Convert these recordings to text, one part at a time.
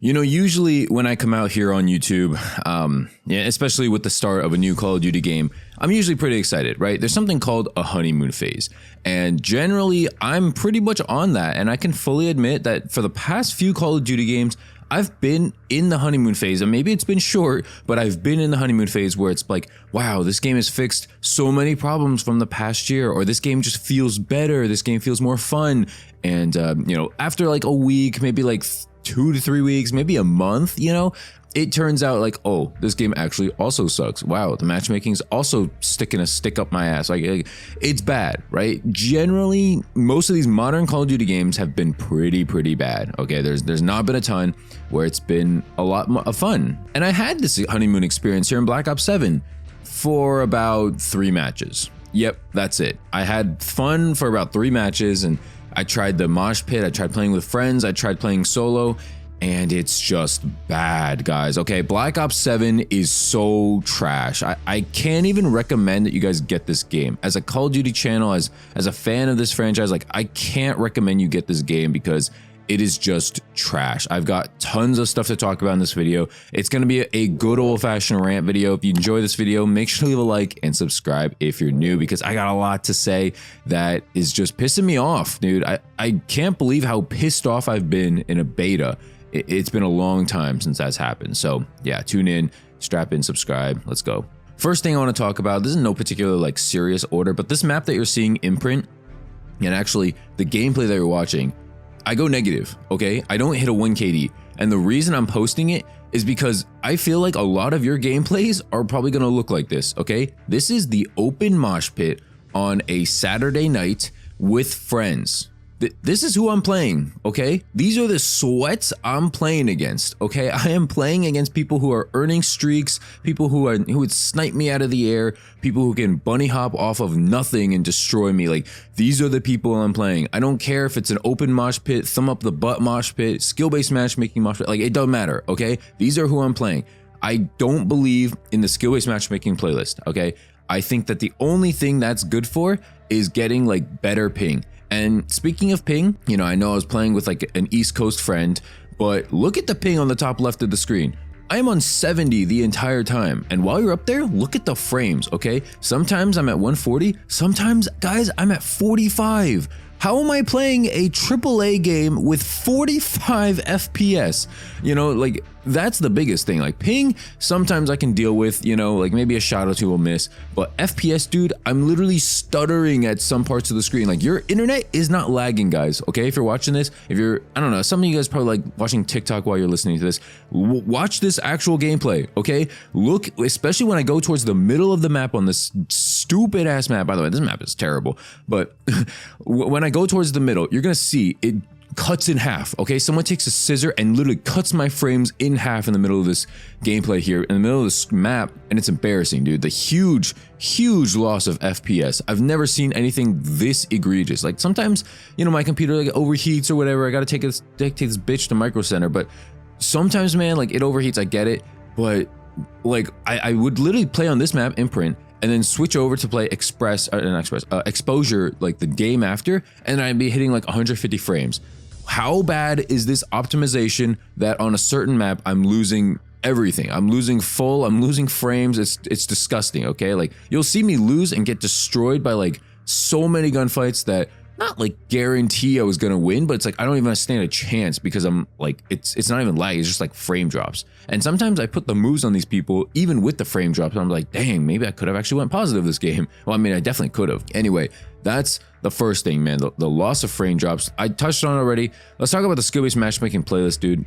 You know, usually when I come out here on YouTube, yeah, especially with the start of a new Call of Duty game, I'm usually pretty excited, right? There's something called a honeymoon phase. And generally, I'm pretty much on that. And I can fully admit that for the past few Call of Duty games, I've been in the honeymoon phase, and maybe it's been short, but I've been in the honeymoon phase where it's like, wow, this game has fixed so many problems from the past year, or this game just feels better, this game feels more fun. And, you know, after like a week, maybe like 2 to 3 weeks, maybe a month, you know, it turns out like, oh, this game actually also sucks. Wow, the matchmaking's also sticking a stick up my ass. Like it's bad, right? Generally, most of these modern Call of Duty games have been pretty bad. Okay, there's not been a ton where it's been a lot of fun. And I had this honeymoon experience here in Black Ops 7 for about 3 matches. Yep, that's it. I had fun for about 3 matches, and I tried the mosh pit, I tried playing with friends, I tried playing solo, and it's just bad, guys. Okay, Black Ops 7 is so trash. I can't even recommend that you guys get this game. As a Call of Duty channel, as a fan of this franchise, like, I can't recommend you get this game because it is just trash. I've got tons of stuff to talk about in this video. It's gonna be a good old-fashioned rant video. If you enjoy this video, make sure to leave a like and subscribe if you're new, because I got a lot to say that is just pissing me off, dude. I can't believe how pissed off I've been in a beta. It's been a long time since that's happened. So yeah, tune in, strap in, subscribe, let's go. First thing I wanna talk about, this is in no particular like serious order, but this map that you're seeing imprint, and actually the gameplay that you're watching, I go negative, okay? I don't hit a 1 KD. And the reason I'm posting it is because I feel like a lot of your gameplays are probably gonna look like this, okay? This is the open mosh pit on a Saturday night with friends. This is who I'm playing, okay? These are the sweats I'm playing against, okay? I am playing against people who are earning streaks, people who would snipe me out of the air, people who can bunny hop off of nothing and destroy me. Like, these are the people I'm playing. I don't care if it's an open mosh pit, thumb up the butt mosh pit, skill-based matchmaking mosh pit, like, it doesn't matter, okay? These are who I'm playing. I don't believe in the skill-based matchmaking playlist, okay? I think that the only thing that's good for is getting like better ping. And speaking of ping, you know, I know I was playing with like an East Coast friend, but look at the ping on the top left of the screen. I am on 70 the entire time. And while you're up there, look at the frames, okay? Sometimes I'm at 140, sometimes, guys, I'm at 45. How am I playing a AAA game with 45 FPS? You know, like, that's the biggest thing. Like, ping, sometimes I can deal with, you know, like maybe a shot or two will miss. But FPS, dude, I'm literally stuttering at some parts of the screen. Like, your internet is not lagging, guys, okay? If you're watching this, if you're, I don't know, some of you guys probably like watching TikTok while you're listening to this. Watch this actual gameplay, okay? Look, especially when I go towards the middle of the map on this stupid ass map. By the way, this map is terrible. But when I go towards the middle, you're gonna see it cuts in half, okay? Someone takes a scissor and literally cuts my frames in half in the middle of this gameplay here, in the middle of this map, and it's embarrassing, dude. The huge loss of FPS. I've never seen anything this egregious. Like, sometimes, you know, my computer like overheats or whatever. I gotta take this bitch to Micro Center, but sometimes, man, like, it overheats, I get it, but like, I would literally play on this map, Imprint, and then switch over to play Exposure, like the game after, and I'd be hitting like 150 frames. How bad is this optimization that on a certain map I'm losing everything? I'm losing frames. It's disgusting, okay? Like, you'll see me lose and get destroyed by like so many gunfights that not like guarantee I was gonna win, but it's like I don't even stand a chance because I'm like, it's not even lag, it's just like frame drops. And sometimes I put the moves on these people even with the frame drops, and I'm like, dang, maybe I could have actually went positive this game. Well, I mean, I definitely could have. Anyway, that's the first thing, man, the loss of frame drops. I touched on it already. Let's talk about the skill-based matchmaking playlist, dude.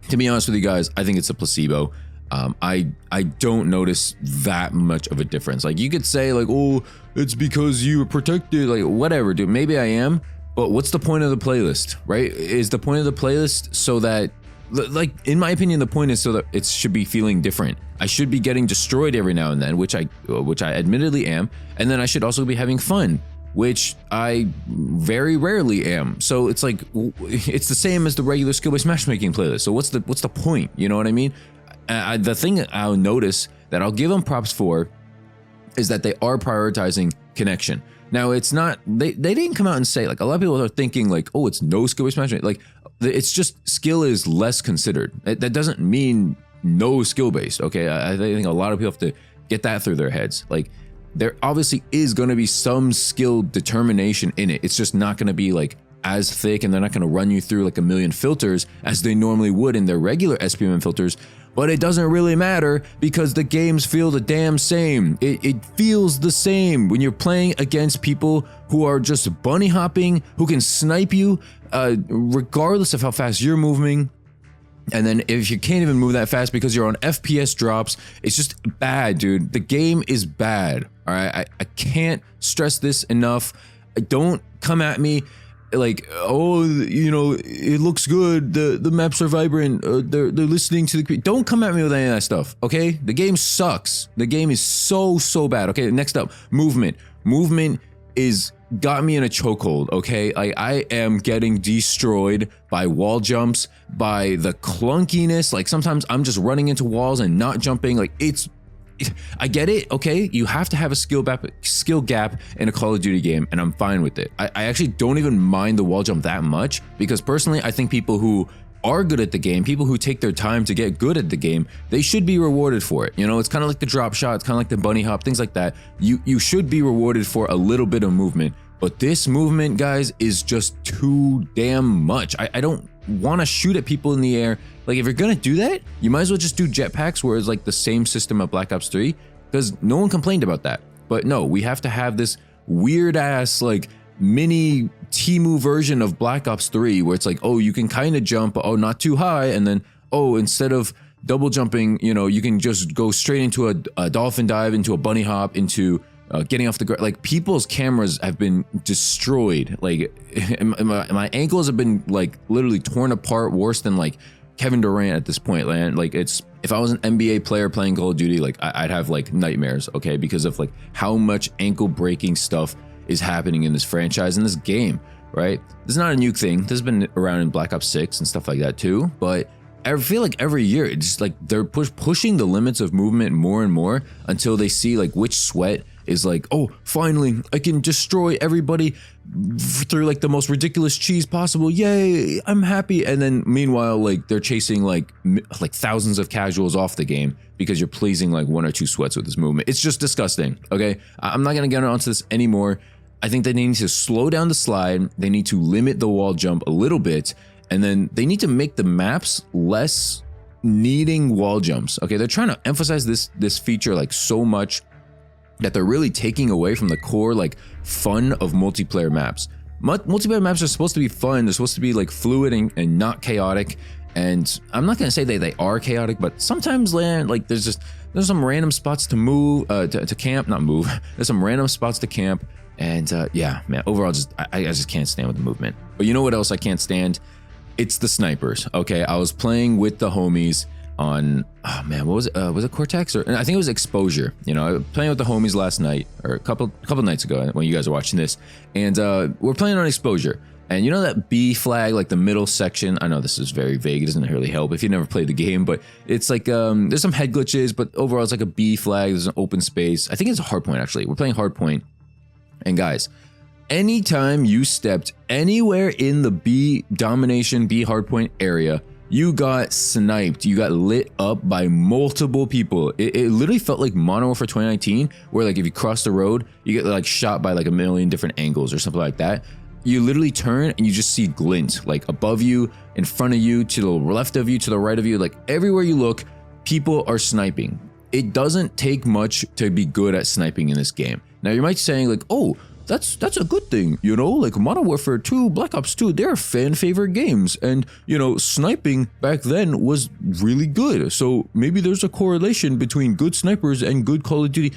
To be honest with you guys, I think it's a placebo. I don't notice that much of a difference. Like, you could say like, oh, it's because you were protected, like whatever, dude. Maybe I am, but what's the point of the playlist, right? Is the point of the playlist so that, like, in my opinion, the point is so that it should be feeling different. I should be getting destroyed every now and then, which I admittedly am, and then I should also be having fun, which I very rarely am. So it's like, it's the same as the regular skill-based matchmaking playlist. So what's the point? You know what I mean? The thing I'll notice that I'll give them props for is that they are prioritizing connection. Now, it's not, they didn't come out and say, like, a lot of people are thinking like, oh, it's no skill-based matchmaking. Like, it's just skill is less considered. That doesn't mean no skill based. Okay, I think a lot of people have to get that through their heads. Like, there obviously is going to be some skill determination in it. It's just not going to be like as thick, and they're not going to run you through like a million filters as they normally would in their regular SBMM filters. But it doesn't really matter because the games feel the damn same. It feels the same when you're playing against people who are just bunny hopping, who can snipe you regardless of how fast you're moving. And then if you can't even move that fast because you're on FPS drops, it's just bad, dude. The game is bad. All right, I can't stress this enough. Don't come at me like, oh, you know, it looks good, the maps are vibrant, they're listening to the... Don't come at me with any of that stuff, okay? The game sucks. The game is so bad. Okay, next up, movement. Movement is got me in a chokehold, okay? I am getting destroyed by wall jumps, by the clunkiness. Like, sometimes I'm just running into walls and not jumping. Like, I get it, okay? You have to have a skill gap in a Call of Duty game, and I'm fine with it. I actually don't even mind the wall jump that much, because personally, I think people who are good at the game, people who take their time to get good at the game, they should be rewarded for it. You know, it's kind of like the drop shot, it's kind of like the bunny hop, things like that. You should be rewarded for a little bit of movement, but this movement, guys, is just too damn much. I don't want to shoot at people in the air. Like, if you're gonna do that, you might as well just do jetpacks, where it's like the same system of Black Ops 3, because no one complained about that. But no, we have to have this weird ass like mini Temu version of Black Ops 3, where it's like, oh, you can kind of jump, but oh, not too high, and then oh, instead of double jumping, you know, you can just go straight into a dolphin dive, into a bunny hop, into getting off the ground. Like, people's cameras have been destroyed. Like, my ankles have been like literally torn apart, worse than like Kevin Durant at this point, man. Like, it's, if I was an NBA player playing Call of Duty, like I'd have like nightmares, okay, because of like how much ankle breaking stuff is happening in this franchise, in this game, right? This is not a new thing. This has been around in Black Ops 6 and stuff like that too, but I feel like every year it's just like they're pushing the limits of movement more and more, until they see like which sweat is like, oh, finally I can destroy everybody through like the most ridiculous cheese possible. Yay, I'm happy. And then meanwhile, like, they're chasing like thousands of casuals off the game because you're pleasing like one or two sweats with this movement. It's just disgusting. Okay, I'm not gonna get onto this anymore. I think they need to slow down the slide. They need to limit the wall jump a little bit, and then they need to make the maps less needing wall jumps. Okay, they're trying to emphasize this feature like so much that they're really taking away from the core like fun of multiplayer maps. Multiplayer maps are supposed to be fun. They're supposed to be like fluid and not chaotic. And I'm not gonna say they are chaotic, but sometimes like there's some random spots to move, to camp, not move. There's some random spots to camp, and yeah, man. Overall, I just can't stand with the movement. But you know what else I can't stand? It's the snipers. Okay, I was playing with the homies on, oh man, what was it? Was it Cortex, or I think it was Exposure? You know, I was playing with the homies last night, or a couple nights ago when you guys are watching this, and we're playing on Exposure. And you know that B flag, like the middle section? I know this is very vague, it doesn't really help if you never played the game, but it's like, there's some head glitches, but overall it's like a B flag, there's an open space. I think it's a hardpoint actually. We're playing hardpoint. And guys, anytime you stepped anywhere in the B domination, B hardpoint area, you got sniped, you got lit up by multiple people. It literally felt like Modern Warfare 2019, where like if you cross the road, you get like shot by like a million different angles or something like that. You literally turn and you just see glint, like above you, in front of you, to the left of you, to the right of you, like everywhere you look, people are sniping. It doesn't take much to be good at sniping in this game. Now you might be saying like, oh, that's a good thing, you know, like Modern Warfare 2, Black Ops 2, they're fan favorite games, and you know, sniping back then was really good, so maybe there's a correlation between good snipers and good Call of Duty.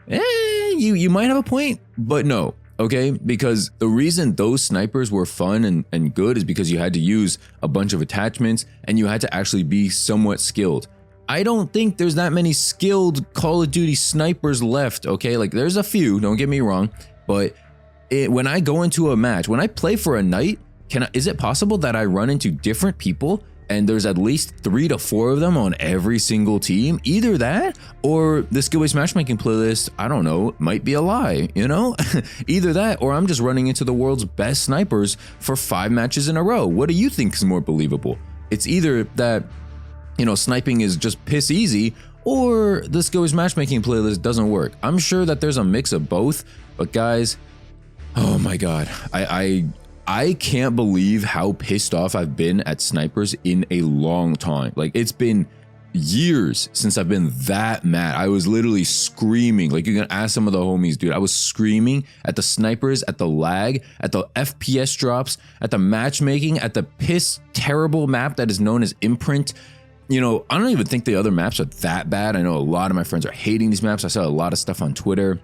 You might have a point, but no, okay, because the reason those snipers were fun and good is because you had to use a bunch of attachments and you had to actually be somewhat skilled. I don't think there's that many skilled Call of Duty snipers left, okay? Like, there's a few, don't get me wrong, but when I go into a match, when I play for a night, is it possible that I run into different people and there's at least 3 to 4 of them on every single team. Either that or the skill-based matchmaking playlist, I don't know, might be a lie, you know? Either that or I'm just running into the world's best snipers for 5 matches in a row. What do you think is more believable? It's either that, you know, sniping is just piss easy, or the skill-based matchmaking playlist doesn't work. I'm sure that there's a mix of both, but guys, oh my god, I can't believe how pissed off I've been at snipers in a long time. Like, it's been years since I've been that mad. I was literally screaming. Like, you can ask some of the homies, dude. I was screaming at the snipers, at the lag, at the FPS drops, at the matchmaking, at the piss terrible map that is known as Imprint. You know, I don't even think the other maps are that bad. I know a lot of my friends are hating these maps. I saw a lot of stuff on Twitter.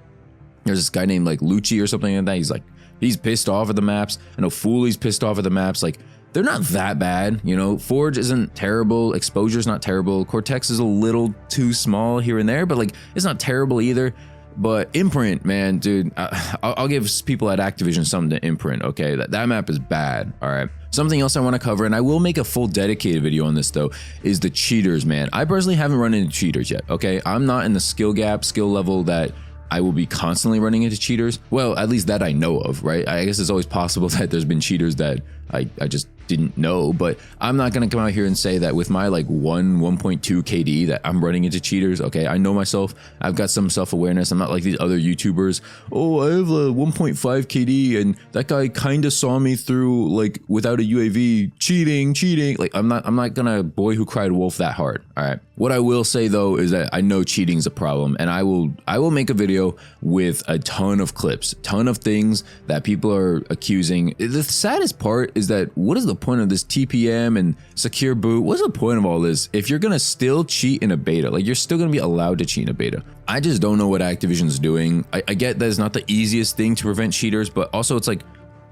There's this guy named like Lucci or something like that. He's pissed off at the maps. I know Fooly's pissed off at the maps. Like, they're not that bad, you know. Forge isn't terrible. Exposure's not terrible. Cortex is a little too small here and there, but like, it's not terrible either. But Imprint, man, dude, I'll give people at Activision something to imprint, okay? That map is bad, all right? Something else I want to cover, and I will make a full dedicated video on this though, is the cheaters, man. I personally haven't run into cheaters yet, okay? I'm not in the skill level that I will be constantly running into cheaters. Well, at least that I know of, right? I guess it's always possible that there's been cheaters that I just didn't know, but I'm not gonna come out here and say that with my like 1.2 KD that I'm running into cheaters. Okay, I know myself. I've got some self-awareness. I'm not like these other YouTubers. Oh, I have a 1.5 KD and that guy kind of saw me through like without a UAV cheating. Like, I'm not gonna boy who cried wolf that hard. All right. What I will say though is that I know cheating is a problem, and I will make a video with a ton of clips, ton of things that people are accusing. The saddest part is that what is the point of this TPM and secure boot? What's the point of all this if you're gonna still cheat in a beta? Like, you're still gonna be allowed to cheat in a beta. I just don't know what Activision's doing. I get that it's not the easiest thing to prevent cheaters, but also it's like,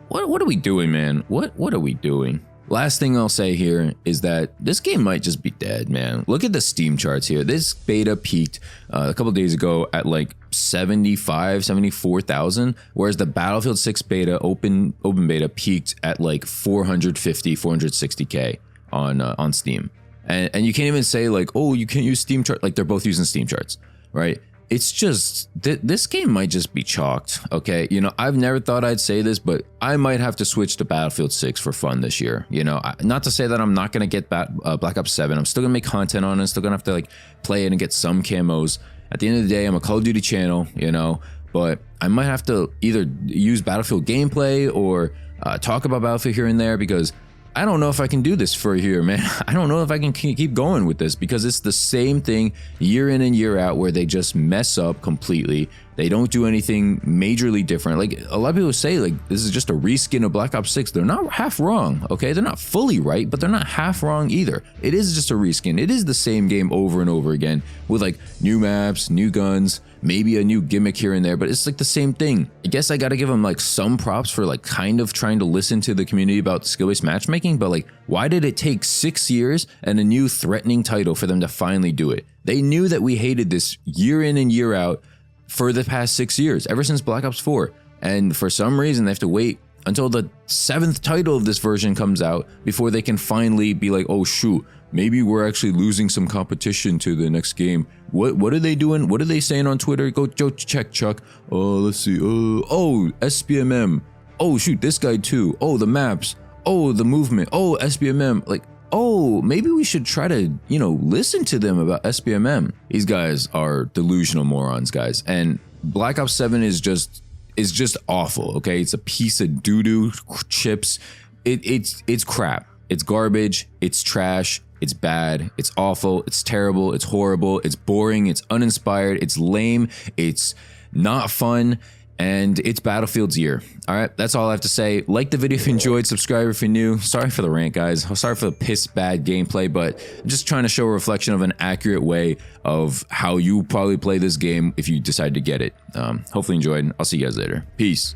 what are we doing, man? What are we doing? Last thing I'll say here is that this game might just be dead, man. Look at the Steam charts here. This beta peaked a couple days ago at like 74,000, whereas the Battlefield 6 beta open beta peaked at like 460k on Steam. And you can't even say like, oh, you can't use Steam chart. Like, they're both using Steam charts, right? It's just this game might just be chalked, okay? You know, I've never thought I'd say this, but I might have to switch to Battlefield 6 for fun this year. You know, not to say that I'm not gonna get Black Ops 7. I'm still gonna make content on it. Still gonna have to like play it and get some camos. At the end of the day, I'm a Call of Duty channel, you know, but I might have to either use Battlefield gameplay or talk about Battlefield here and there, because I don't know if I can do this for a year, man. I don't know if I can keep going with this, because it's the same thing year in and year out where they just mess up completely. They don't do anything majorly different. Like, a lot of people say like this is just a reskin of Black Ops 6. They're not half wrong, okay? They're not fully right, but they're not half wrong either. It is just a reskin. It is the same game over and over again with like new maps, new guns, maybe a new gimmick here and there, but it's like the same thing. I guess I gotta give them like some props for like kind of trying to listen to the community about skill-based matchmaking, but like, why did it take 6 years and a new threatening title for them to finally do it? They knew that we hated this year in and year out for the past 6 years, ever since Black Ops 4. And for some reason, they have to wait until the 7th title of this version comes out before they can finally be like, oh shoot, maybe we're actually losing some competition to the next game. What are they doing? What are they saying on Twitter? Go check, Chuck. Let's see. Oh, SBMM. Oh shoot, this guy too. Oh, the maps. Oh, the movement. Oh, SBMM. Like, oh, maybe we should try to, you know, listen to them about SBMM. These guys are delusional morons, guys. And Black Ops 7 is just awful, okay? It's a piece of doo-doo chips. It's crap. It's garbage. It's trash. It's bad. It's awful. It's terrible. It's horrible. It's boring. It's uninspired. It's lame. It's not fun. And it's Battlefield's year. All right, that's all I have to say. Like the video if you enjoyed, subscribe if you're new. Sorry for the rant, guys. Sorry for the piss bad gameplay, but I'm just trying to show a reflection of an accurate way of how you probably play this game if you decide to get it. Hopefully you enjoyed. I'll see you guys later. Peace.